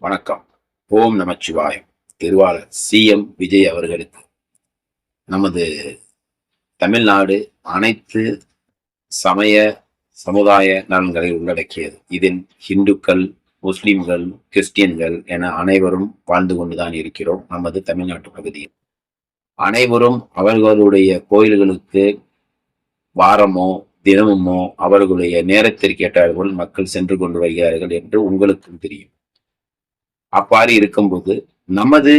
வணக்கம். ஓம் நமச்சிவாயம். திருவாளர் சி.எம். விஜய் அவர்களுக்கு நமது தமிழ்நாடு அனைத்து சமய சமுதாய நலன்களை உள்ளடக்கியது. இதில் இந்துக்கள், முஸ்லிம்கள், கிறிஸ்டியன்கள் என அனைவரும் வாழ்ந்து கொண்டுதான் இருக்கிறோம் நமது தமிழ்நாட்டு பகுதியில். அனைவரும் அவர்களுடைய கோயில்களுக்கு வாரமோ தினமுமோ அவர்களுடைய நேரத்திற்கேற்றார்கள் மக்கள் சென்று கொண்டு வருகிறார்கள் என்று உங்களுக்கும் தெரியும். அவ்வாறு இருக்கும்போது நமது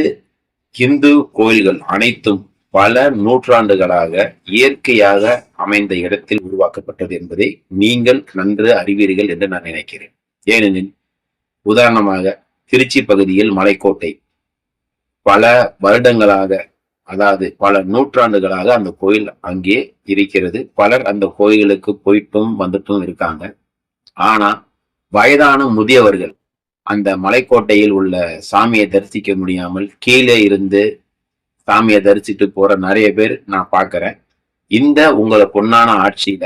இந்து கோயில்கள் அனைத்தும் பல நூற்றாண்டுகளாக இயற்கையாக அமைந்த இடத்தில் உருவாக்கப்பட்டது என்பதை நீங்கள் நன்கு அறிவீர்கள் என்று நான் நினைக்கிறேன். ஏனெனில் உதாரணமாக திருச்சி பகுதியில் மலைக்கோட்டை பல வருடங்களாக, அதாவது பல நூற்றாண்டுகளாக அந்த கோயில் அங்கே இருக்கிறது. பலர் அந்த கோயிலுக்கு போயிட்டும் வந்துட்டும் இருக்காங்க. ஆனா வயதான முதியவர்கள் அந்த மலைக்கோட்டையில் உள்ள சாமியை தரிசிக்க முடியாமல் கீழே இருந்து சாமியை தரிசிட்டு போற நிறைய பேர் நான் பார்க்கிறேன். இந்த உங்களை பொன்னான ஆட்சியில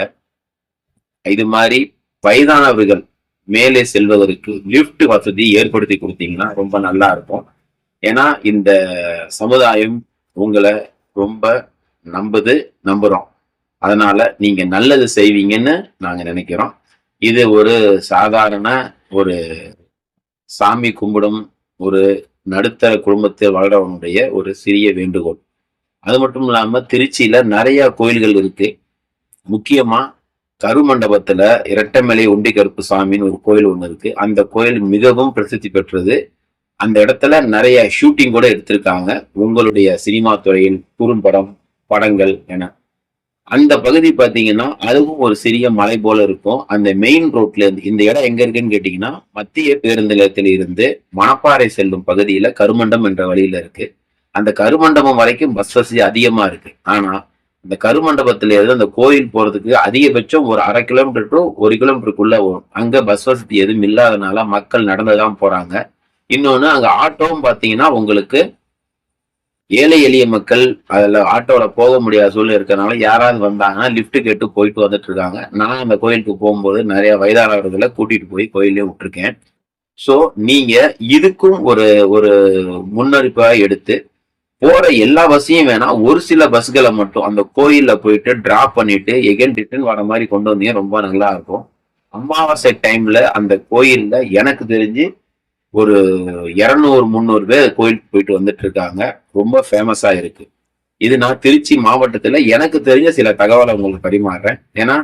இது மாதிரி வயதானவர்கள் மேலே செல்வதற்கு லிப்ட் வசதி ஏற்படுத்தி கொடுத்தீங்கன்னா ரொம்ப நல்லா இருக்கும். ஏன்னா இந்த சமுதாயம் உங்களை ரொம்ப நம்புறோம். அதனால நீங்க நல்லது செய்வீங்கன்னு நாங்க நினைக்கிறோம். இது ஒரு சாதாரண ஒரு சாமி கும்பிடும் ஒரு நடுத்தர குடும்பத்தில் வாழ்றவனுடைய ஒரு சிறிய வேண்டுகோள். அது மட்டும் இல்லாம திருச்சியில நிறைய கோயில்கள் இருக்கு. முக்கியமா கருமண்டபத்துல இரட்டமலை ஒண்டி கருப்பு சாமின்னு ஒரு கோயில் ஒண்ணு இருக்கு. அந்த கோயில் மிகவும் பிரசித்தி பெற்றது. அந்த இடத்துல நிறைய ஷூட்டிங் கூட எடுத்திருக்காங்க. உங்களுடைய சினிமா துறையில் குறும்படம், படங்கள் என. அந்த பகுதி பாத்தீங்கன்னா அதுவும் ஒரு சிறிய மலை போல இருக்கும். அந்த மெயின் ரோட்ல இருந்து இந்த இடம் எங்க இருக்குன்னு கேட்டீங்கன்னா மத்திய பேருந்து நிலையத்தில் இருந்து மணப்பாறை செல்லும் பகுதியில கருமண்டம் என்ற வழியில இருக்கு. அந்த கருமண்டபம் வரைக்கும் பஸ் வசதி அதிகமா இருக்கு. ஆனா அந்த கருமண்டபத்தில இருந்து அந்த கோயில் போறதுக்கு அதிகபட்சம் ஒரு 1/2 கிலோமீட்டர் டு 1 கிலோமீட்டருக்குள்ள வரும். அங்க பஸ் வசதி எதுவும் இல்லாதனால மக்கள் நடந்துதான் போறாங்க. இன்னொன்னு அங்க ஆட்டோவும் பாத்தீங்கன்னா உங்களுக்கு ஏழை எளிய மக்கள் அதுல ஆட்டோல போக முடியாத சூழ்நிலை இருக்கிறதுனால யாராவது வந்தாங்கன்னா லிப்ட் கேட்டு போயிட்டு வந்துட்டு இருக்காங்க. நான் அந்த கோயிலுக்கு போகும்போது நிறைய வயதானவர்களை கூட்டிட்டு போய் கோயிலே விட்டுருக்கேன். சோ நீங்க இதுக்கும் ஒரு ஒரு முன்னறிப்பா எடுத்து போற எல்லா பஸ்ஸையும் வேணாம், ஒரு சில பஸ்களை மட்டும் அந்த கோயில்ல போயிட்டு டிராப் பண்ணிட்டு எகென் ரிட்டர்ன் வர மாதிரி கொண்டு வந்தீங்க ரொம்ப நல்லா இருக்கும். அமாவாசை டைம்ல அந்த கோயில்ல எனக்கு தெரிஞ்சு ஒரு 200-300 பேர் கோயிலுக்கு போயிட்டு வந்துட்டு இருக்காங்க. ரொம்ப ஃபேமஸா இருக்கு. இது நான் திருச்சி மாவட்டத்துல எனக்கு தெரிஞ்ச சில தகவலை உங்களுக்கு பரிமாறுறேன். ஏன்னா